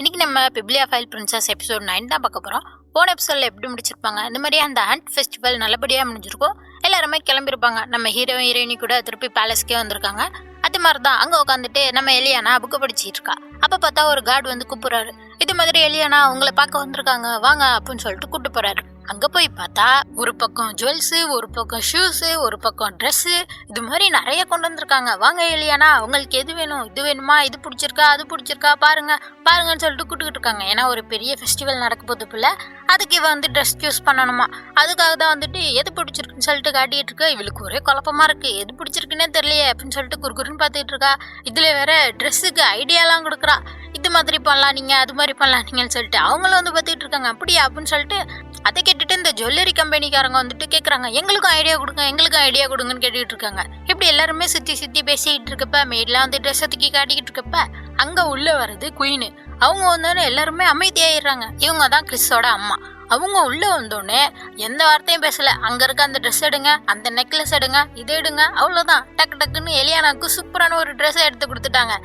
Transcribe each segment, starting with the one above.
இன்னைக்கு நம்ம பிப்ளியா file princess episode 9 தான் பார்க்க போகிறோம். போன எபிசோடில் எப்படி முடிச்சிருப்பாங்க, இந்த மாதிரி அந்த ஹண்ட் ஃபெஸ்டிவல் நல்லபடியாக முடிஞ்சிருக்கும். எல்லாருமே கிளம்பியிருப்பாங்க. நம்ம ஹீரோ ஹீரோயினி கூட திருப்பி பேலஸ்க்கே வந்திருக்காங்க. அது மாதிரி தான் அங்கே உட்காந்துட்டு நம்ம எலியானா புக்கு படிச்சிட்டு இருக்கா. அப்போ பார்த்தா ஒரு கார்டு வந்து கூப்பிட்றாரு. இது மாதிரி எலியானா உங்களை பார்க்க வந்திருக்காங்க, வாங்க அப்படின்னு சொல்லிட்டு கூப்பிட்டு போறாரு. அங்கே போய் பார்த்தா ஒரு பக்கம் ஜுவல்ஸு, ஒரு பக்கம் ஷூஸு, ஒரு பக்கம் ட்ரெஸ்ஸு, இது மாதிரி நிறைய கொண்டு வந்திருக்காங்க. வாங்க எலியானா உங்களுக்கு எது வேணும், இது வேணுமா, இது பிடிச்சிருக்கா, அது பிடிச்சிருக்கா, பாருங்கன்னு சொல்லிட்டு கூப்பிட்டுக்கிட்டு இருக்காங்க. ஏன்னா ஒரு பெரிய ஃபெஸ்டிவல் நடக்க போகுது போல, அதுக்கு இவன் வந்து ட்ரெஸ் சூஸ் பண்ணணுமா. அதுக்காக தான் வந்துட்டு எது பிடிச்சிருக்குன்னு சொல்லிட்டு காட்டிகிட்டு இருக்கா. இவளுக்கு ஒரே குழப்பமா இருக்கு, எது பிடிச்சிருக்குன்னே தெரியலையே அப்படின்னு சொல்லிட்டு குறுகுறுன்னு பார்த்துட்டு இருக்கா. இதில் வேற ட்ரெஸ்ஸுக்கு ஐடியாலாம் கொடுக்குறா. இது மாதிரி பண்ணலாம் நீங்கள், அது மாதிரி பண்ணலாம் நீங்கன்னு சொல்லிட்டு அவங்களும் வந்து பார்த்துட்டு இருக்காங்க. அப்படியா அப்படின்னு சொல்லிட்டு அதை கேட்டுட்டு இந்த ஜுவல்லரி கம்பெனிக்காரங்க வந்துட்டு கேட்குறாங்க, எங்களுக்கும் ஐடியா கொடுங்கன்னு கேட்டுக்கிட்டு இருக்காங்க. இப்படி எல்லாருமே சுற்றி பேசிக்கிட்டு இருக்கப்ப மெய்டெலாம் வந்து ட்ரெஸ் தூக்கி காட்டிக்கிட்டு இருக்கப்ப அங்கே உள்ளே வர்றது குயின்னு. அவங்க வந்தோடனே எல்லாருமே அமைதியாயிடுறாங்க. இவங்க தான் கிறிஸோட அம்மா. அவங்க உள்ளே வந்தோடனே எந்த வார்த்தையும் பேசலை. அங்கே இருக்க அந்த ட்ரெஸ் எடுங்க, அந்த நெக்லஸ் எடுங்க, இதை எடுங்க, அவ்வளோதான். டக்குன்னு எலியானாக்கு சூப்பரான ஒரு ட்ரெஸ்ஸை எடுத்து கொடுத்துட்டாங்க.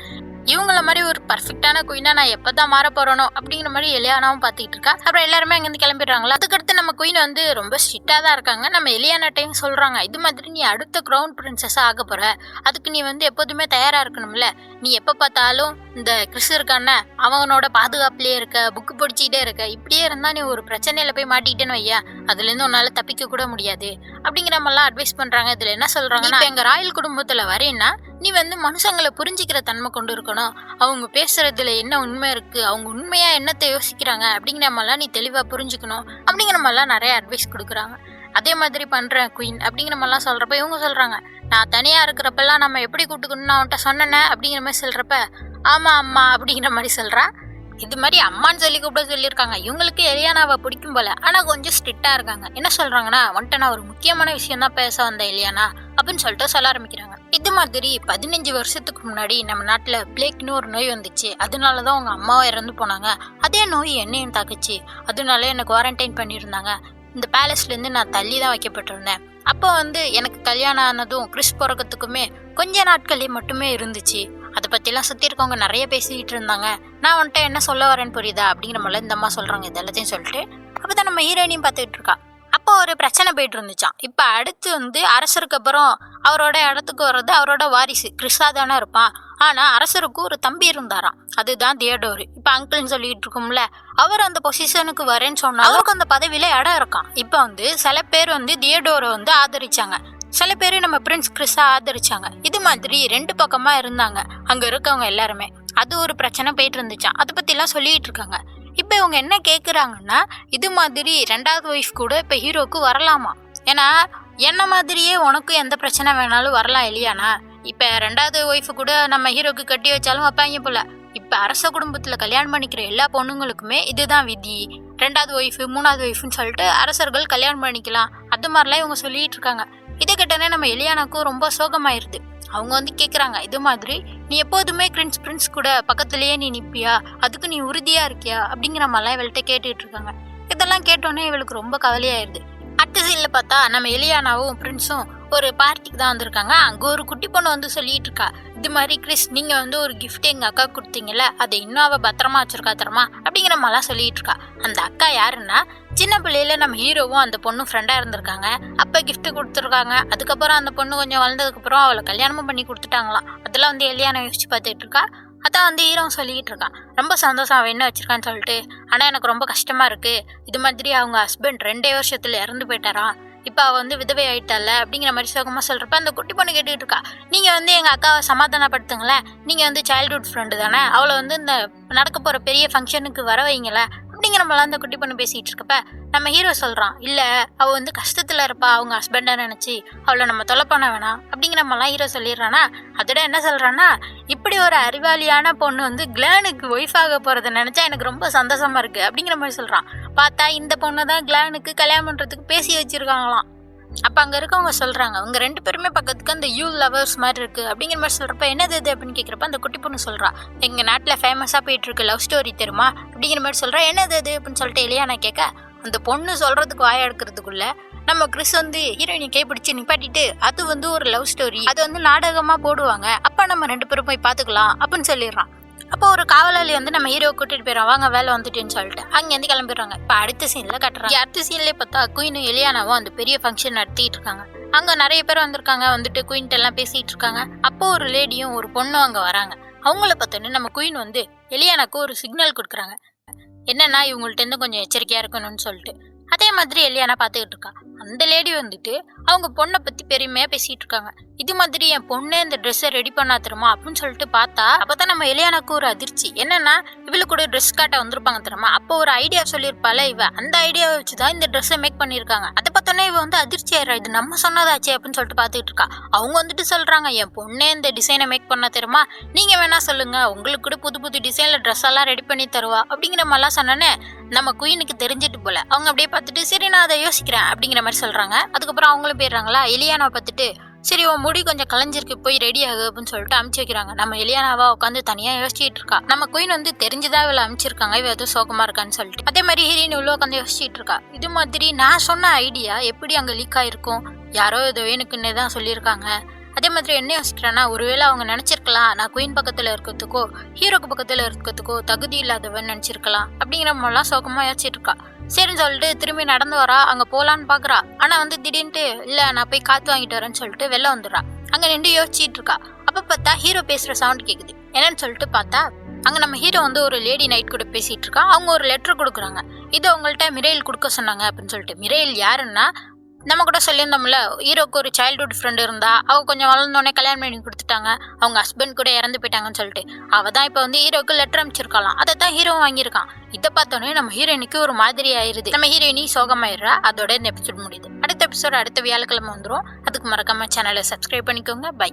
இவங்கள மாதிரி ஒரு பர்ஃபெக்டான குயினா நான் எப்போ தான் மாற போறனோ அப்படிங்கிற மாதிரி எலியானாவும் பார்த்துக்கிட்டு இருக்கா. அப்புறம் எல்லாருமே அங்கேருந்து கிளம்பிடுறாங்களா. அதுக்கடுத்து நம்ம குயின் வந்து ரொம்ப ஸ்ட்ரிக்டாக தான் இருக்காங்க. நம்ம எலியானாட்டையும் சொல்கிறாங்க, இது மாதிரி நீ அடுத்த க்ரௌன் பிரின்சஸாக ஆக போகிற, அதுக்கு நீ வந்து எப்போதுமே தயாராக இருக்கணும்ல. நீ எப்போ பார்த்தாலும் இந்த கிறிஸ் இருக்கான அவனோட பாதுகாப்புலேயே இருக்க, புக்கு படிச்சுக்கிட்டே இருக்க, இப்படியே இருந்தால் நீ ஒரு பிரச்சனையில் போய் மாட்டிக்கிட்டேன்னு வையா, அதுலேருந்து உன்னால் தப்பிக்க கூட முடியாது அப்படிங்கிற மாதிரிலாம் அட்வைஸ் பண்ணுறாங்க. இதில் என்ன சொல்கிறாங்கன்னா, இப்போ எங்கள் ராயல் குடும்பத்தில் வரேன்னா நீ வந்து மனுஷங்களை புரிஞ்சிக்கிற தன்மை கொண்டு இருக்கணும். அவங்க பேசுறதுல என்ன உண்மை இருக்கு, அவங்க உண்மையா என்னத்தை யோசிக்கிறாங்க அப்படிங்கிற மாதிரிலாம் நீ தெளிவாக புரிஞ்சுக்கணும் அப்படிங்கிற மாதிரிலாம் நிறைய அட்வைஸ் கொடுக்குறாங்க. அதே மாதிரி பண்ணுறேன் குயின் அப்படிங்கிற மாதிரிலாம் சொல்கிறப்ப இவங்க சொல்கிறாங்க, நான் தனியாக இருக்கிறப்பெல்லாம் நம்ம எப்படி கூப்பிட்டுக்கணும்னு அவன்கிட்ட சொன்னேன் அப்படிங்கிற மாதிரி சொல்கிறப்ப ஆமாம் அம்மா அப்படிங்கிற மாதிரி சொல்கிறா. இது மாதிரி அம்மான்னு சொல்லி கூப்பிட சொல்லியிருக்காங்க. இவங்களுக்கு எலியானாவை பிடிக்கும் போல, ஆனால் கொஞ்சம் ஸ்ட்ரிக்டாக இருக்காங்க. என்ன சொல்கிறாங்கன்னா, வந்துட்டு நான் ஒரு முக்கியமான விஷயம் தான் பேச வந்தேன் எலியானா அப்படின்னு சொல்லிட்டு சொல்ல ஆரம்பிக்கிறாங்க. இது மாதிரி 15 வருஷத்துக்கு முன்னாடி நம்ம நாட்டில் பிளேக்னு ஒரு நோய் வந்துச்சு. அதனால தான் உங்கள் அம்மாவும் இறந்து போனாங்க. அதே நோய் என்னையும் தாக்குச்சு. அதனால என்னை குவாரண்டைன் பண்ணியிருந்தாங்க. இந்த பேலஸ்லேருந்து நான் தள்ளி தான் வைக்கப்பட்டிருந்தேன். அப்போ வந்து எனக்கு கல்யாணம் ஆனதும் கிறிஸ் பிறக்கத்துக்குமே கொஞ்ச நாட்களே மட்டுமே இருந்துச்சு. அதை பற்றிலாம் சுற்றி இருக்கவங்க நிறைய பேசிக்கிட்டு இருந்தாங்க. நான் வந்துட்டு என்ன சொல்ல வரேன்னு புரியுதா அப்படிங்கிற மாதிரி இந்த அம்மா சொல்கிறாங்க. இது எல்லாத்தையும் சொல்லிட்டு அப்போ தான் நம்ம ஹீரோயினையும் பார்த்துக்கிட்டு இருக்கா. அப்போ ஒரு பிரச்சனை போயிட்டு இருந்துச்சான். இப்போ அடுத்து வந்து அரசருக்கு அப்புறம் அவரோட இடத்துக்கு வர்றது அவரோட வாரிசு கிறிஸா தானே இருப்பான். ஆனால் அரசருக்கு ஒரு தம்பி இருந்தாராம், அதுதான் தியோடோரு. இப்போ அங்கிள்னு சொல்லிட்டு இருக்கோம்ல, அவர் அந்த பொசிஷனுக்கு வரேன்னு சொன்னா அவருக்கு அந்த பதவியில இடம் இருக்கான். இப்போ வந்து சில பேர் வந்து தியோடோரை வந்து ஆதரிச்சாங்க, சில பேர் நம்ம பிரின்ஸ் கிறிஸா ஆதரிச்சாங்க. இது மாதிரி 2 பக்கமா இருந்தாங்க அங்க இருக்கவங்க எல்லாருமே. அது ஒரு பிரச்சனை போயிட்டு இருந்துச்சான். அதை பத்திலாம் சொல்லிட்டு இருக்காங்க. இப்போ இவங்க என்ன கேட்குறாங்கன்னா, இது மாதிரி 2வது ஒய்ஃப் கூட இப்போ ஹீரோக்கு வரலாமா. ஏன்னா என்ன மாதிரியே உனக்கு எந்த பிரச்சனை வேணாலும் வரலாம் இல்லையானா. இப்போ 2வது ஒய்ஃபு கூட நம்ம ஹீரோக்கு கட்டி வச்சாலும் வைப்பாங்க போல. இப்போ அரச குடும்பத்தில் கல்யாணம் பண்ணிக்கிற எல்லா பொண்ணுங்களுக்குமே இதுதான் விதி. 2வது ஒய்ஃபு 3வது ஒய்ஃபுன்னு சொல்லிட்டு அரசர்கள் கல்யாணம் பண்ணிக்கலாம். அது மாதிரிலாம் இவங்க சொல்லிட்டு இருக்காங்க. இதை கேட்டனே நம்ம எலியானாக்கும் ரொம்ப சோகமாயிருது. அவங்க வந்து கேட்குறாங்க, இது மாதிரி நீ எப்போதுமே பிரின்ஸ் கூட பக்கத்துலேயே நீ நிற்பியா, அதுக்கு நீ உறுதியாக இருக்கியா அப்படிங்கிற மாதிரிலாம் இவள்கிட்ட கேட்டுட்டு இருக்காங்க. இதெல்லாம் கேட்டோன்னே இவளுக்கு ரொம்ப கவலையாயிருது. அடுத்த சீனில் பார்த்தா நம்ம எலியானாவும் பிரின்ஸும் ஒரு பார்ட்டிக்கு தான் வந்திருக்காங்க. அங்கே ஒரு குட்டி பொண்ணு வந்து சொல்லிட்டு இருக்கா, இது மாதிரி கிறிஸ் நீங்கள் வந்து ஒரு கிஃப்ட் எங்கள் அக்கா கொடுத்தீங்கல்ல, அதை இன்னும் அவள் பத்திரமா வச்சிருக்கா தரமா அப்படிங்கிற மாதிரிலாம் சொல்லிட்டு இருக்கா. அந்த அக்கா யாருன்னா, சின்ன பிள்ளையில நம்ம ஹீரோவும் அந்த பொண்ணும் ஃப்ரெண்டாக இருந்திருக்காங்க. அப்போ கிஃப்ட் கொடுத்துருக்காங்க. அதுக்கப்புறம் அந்த பொண்ணு கொஞ்சம் வளர்ந்ததுக்கப்புறம் அவளை கல்யாணமும் பண்ணி கொடுத்துட்டாங்களாம். அதெல்லாம் வந்து எலியானா யோசிச்சு பார்த்துட்டு இருக்கா. அதான் வந்து ஹீரோ சொல்லிக்கிட்டு இருக்கான், ரொம்ப சந்தோஷம் அவன் என்ன வச்சிருக்கான்னு சொல்லிட்டு. ஆனால் எனக்கு ரொம்ப கஷ்டமா இருக்கு. இது மாதிரி அவங்க ஹஸ்பண்ட் 2 வருஷத்துல இறந்து போயிட்டாராம். இப்போ அவள் வந்து விதவை ஆயிட்டால அப்படிங்கிற மாதிரி சோகமாக சொல்கிறப்ப அந்த குட்டி பொண்ணு கேட்டுக்கிட்டு இருக்கா, நீங்கள் வந்து எங்கள் அக்காவை சமாதானப்படுத்துங்களேன், நீங்கள் வந்து சைல்ட்ஹுட் ஃப்ரெண்டு தானே, அவளை வந்து இந்த நடக்க போகிற பெரிய ஃபங்க்ஷனுக்கு வர வைங்களேன் அப்படிங்கிற மாதிரிலாம் அந்த குட்டி பொண்ணு பேசிகிட்டு இருக்கப்ப நம்ம ஹீரோ சொல்கிறான், இல்லை அவள் வந்து கஷ்டத்தில் இருப்பா, அவங்க ஹஸ்பண்டை நினச்சி அவளை நம்ம தொலை பண்ண வேணாம் அப்படிங்கிற மாதிரிலாம் ஹீரோ சொல்லிடுறானா. அதோட என்ன சொல்கிறான்னா, இப்படி ஒரு அறிவாளியான பொண்ணு வந்து கிளானுக்கு ஒய்ஃப் ஆக போகிறத நினச்சா எனக்கு ரொம்ப சந்தோஷமாக இருக்குது அப்படிங்கிற மாதிரி சொல்கிறான். பார்த்தா இந்த பொண்ணு தான் கிளானுக்கு கல்யாணம் பண்ணுறதுக்கு பேசி வச்சுருக்காங்களாம். அப்போ அங்கே இருக்கவங்க சொல்கிறாங்க, அவங்க 2 பேருமே பக்கத்துக்கு அந்த யூ லவர்ஸ் மாதிரி இருக்குது அப்படிங்கிற மாதிரி சொல்கிறப்ப என்னது இது அப்படின்னு கேட்குறப்ப அந்த குட்டி பொண்ணு சொல்கிறா, எங்கள் நாட்டில் ஃபேமஸாக போயிட்டுருக்கு லவ் ஸ்டோரி தெரியுமா அப்படிங்கிற மாதிரி சொல்கிறா. என்னது அது அப்படின்னு சொல்லிட்டு எலியானா கேட்க, அந்த பொண்ணு சொல்கிறதுக்கு வாய எடுக்கிறதுக்குள்ள நம்ம கிறிஸ் வந்து ஹீரோயினை கைப்பிடிச்சு நிப்பாட்டிட்டு, அது வந்து ஒரு லவ் ஸ்டோரி, அது வந்து நாடகமாக போடுவாங்க, அப்போ நம்ம 2 பேரும் போய் பார்த்துக்கலாம் அப்படின்னு சொல்லிடுறான். அப்போ ஒரு காவலாளி வந்து நம்ம ஹீரோ கூட்டிட்டு போயிடும், வாங்க வேலை வந்துட்டுன்னு சொல்லிட்டு அங்கேருந்து கிளம்பிடுறாங்க. இப்போ அடுத்த சீன்ல கட்டுறாங்க. அடுத்த சீன்லேயே பார்த்தா குயினும் எலியானாவும் அந்த பெரிய ஃபங்க்ஷன் நடத்திட்டு இருக்காங்க. அங்க நிறைய பேர் வந்திருக்காங்க. வந்துட்டு குயின்ட்ட எல்லாம் பேசிட்டு இருக்காங்க. அப்போ ஒரு லேடியும் ஒரு பொண்ணும் அங்க வராங்க. அவங்கள பார்த்தோன்னே நம்ம குயின் வந்து எலியானாக்கு ஒரு சிக்னல் கொடுக்குறாங்க. என்னன்னா இவங்கள்ட்ட இருந்து கொஞ்சம் எச்சரிக்கையா இருக்கணும்னு சொல்லிட்டு. அதே மாதிரி எலியானா பார்த்துக்கிட்டு இருக்கா. அந்த லேடி வந்துட்டு அவங்க பொண்ணை பத்தி பெருமையா பேசிட்டு இருக்காங்க. இது மாதிரி என் பொண்ணே இந்த ட்ரெஸ்ஸை ரெடி பண்ணா தருமா அப்படின்னு சொல்லிட்டு பார்த்தா அப்பதான் நம்ம எலியானாக்கு ஒரு அதிர்ச்சி. என்னன்னா இவளுக்கு கூட ட்ரெஸ் காட்ட வந்திருப்பாங்க தெரியுமா. அப்போ ஒரு ஐடியா சொல்லியிருப்பால இவ, அந்த ஐடியாவை வச்சுதான் இந்த ட்ரெஸ்ஸை மேக் பண்ணியிருக்காங்க. அதை பார்த்தோன்னே இவ வந்து அதிர்ச்சி ஆயிரா, இது நம்ம சொன்னதாச்சே அப்படின்னு சொல்லிட்டு பார்த்துக்கிட்டு இருக்கா. அவங்க வந்துட்டு சொல்றாங்க, என் பொண்ணே இந்த டிசைனை மேக் பண்ண தெரியுமா, நீங்க வேணா சொல்லுங்க, உங்களுக்கு கூட புது புது டிசைன்ல ட்ரெஸ் எல்லாம் ரெடி பண்ணி தருவா அப்படிங்கிற மாதிரிலாம் சொன்னோன்னே நம்ம குயினுக்கு தெரிஞ்சிட்டு போல. அவங்க அப்படியே பார்த்துட்டு சரி நான் அதை யோசிக்கிறேன் அப்படிங்கிற மாதிரி சொல்றாங்க. அதுக்கப்புறம் அவங்களும் போயிடுறாங்களா. எலியானாவை பார்த்துட்டு சரி உன் முடி கொஞ்சம் கலைஞ்சிருக்கு, போய் ரெடி ஆகு அப்படின்னு சொல்லிட்டு அமுச்சு வைக்கிறாங்க. நம்ம எலியானாவா உட்காந்து தனியா யோசிச்சுட்டு இருக்கா. நம்ம குயின் வந்து தெரிஞ்சுதான் இவளை அமுச்சிருக்காங்க, இவ எதுவும் சோகமா இருக்கான்னு சொல்லிட்டு. அதே மாதிரி ஹீரோயின் உள்ள உட்காந்து யோசிச்சுட்டு இருக்கா. இது மாதிரி நான் சொன்ன ஐடியா எப்படி அங்க லீக் ஆயிருக்கும், யாரோ ஏதோ வேணுக்குன்னே தான் சொல்லியிருக்காங்க. அதே மாதிரி என்ன யோசிக்கிறேன்னா, ஒருவேளை அவங்க நினைச்சிருக்கலாம் நான் குயின் பக்கத்துல இருக்கிறதுக்கோ ஹீரோக்கு பக்கத்துல இருக்கிறதுக்கோ தகுதி இல்லாதவன் நினைச்சிருக்கலாம் அப்படிங்கிற மாதிரிலாம் சோகமா யோசிச்சுட்டு இருக்கா. சரின்னு சொல்லிட்டு திரும்பி நடந்து வரா. அங்க போலான்னு பாக்குறா. ஆனா வந்து திடீர்னு இல்ல நான் போய் காத்து வாங்கிட்டு வரேன்னு சொல்லிட்டு வெளில வந்துடுறா. அங்க நின்று யோசிச்சுட்டு இருக்கா. அப்ப பார்த்தா ஹீரோ பேசுற சவுண்ட் கேக்குது. என்னன்னு சொல்லிட்டு பார்த்தா அங்க நம்ம ஹீரோ வந்து ஒரு லேடி நைட் கூட பேசிட்டு இருக்கா. அவங்க ஒரு லெட்டர் கொடுக்குறாங்க. இது அவங்கள்ட்ட மிரேல் கொடுக்க சொன்னாங்க அப்படின்னு சொல்லிட்டு. மிரேல் யாருன்னா நம்ம கூட சொல்லியிருந்தோம்ல, ஹீரோக்கு ஒரு சைல்ட்ஹுட் ஃப்ரெண்ட் இருந்தா, அவ கொஞ்சம் வளர்ந்தோடனே கல்யாணம் பண்ணி கொடுத்துட்டாங்க, அவங்க ஹஸ்பண்ட் கூட இறந்து போயிட்டாங்கன்னு சொல்லிட்டு அவ தான் இப்போ வந்து ஹீரோக்கு லெட்டர் அனுப்பிச்சிருக்கலாம். அதை தான் ஹீரோ வாங்கியிருக்கான். இதை பார்த்தோன்னே நம்ம ஹீரோயினுக்கு ஒரு மாதிரி ஆயிருது. நம்ம ஹீரோயினி சோகமாயிடுறா. அதோட இந்த எபிசோட் முடியுது. அடுத்த எபிசோட் அடுத்த வியாழக்கிழமை வந்துடும். அதுக்கு மறக்காம சேனலை சப்ஸ்கிரைப் பண்ணிக்கோங்க. பை.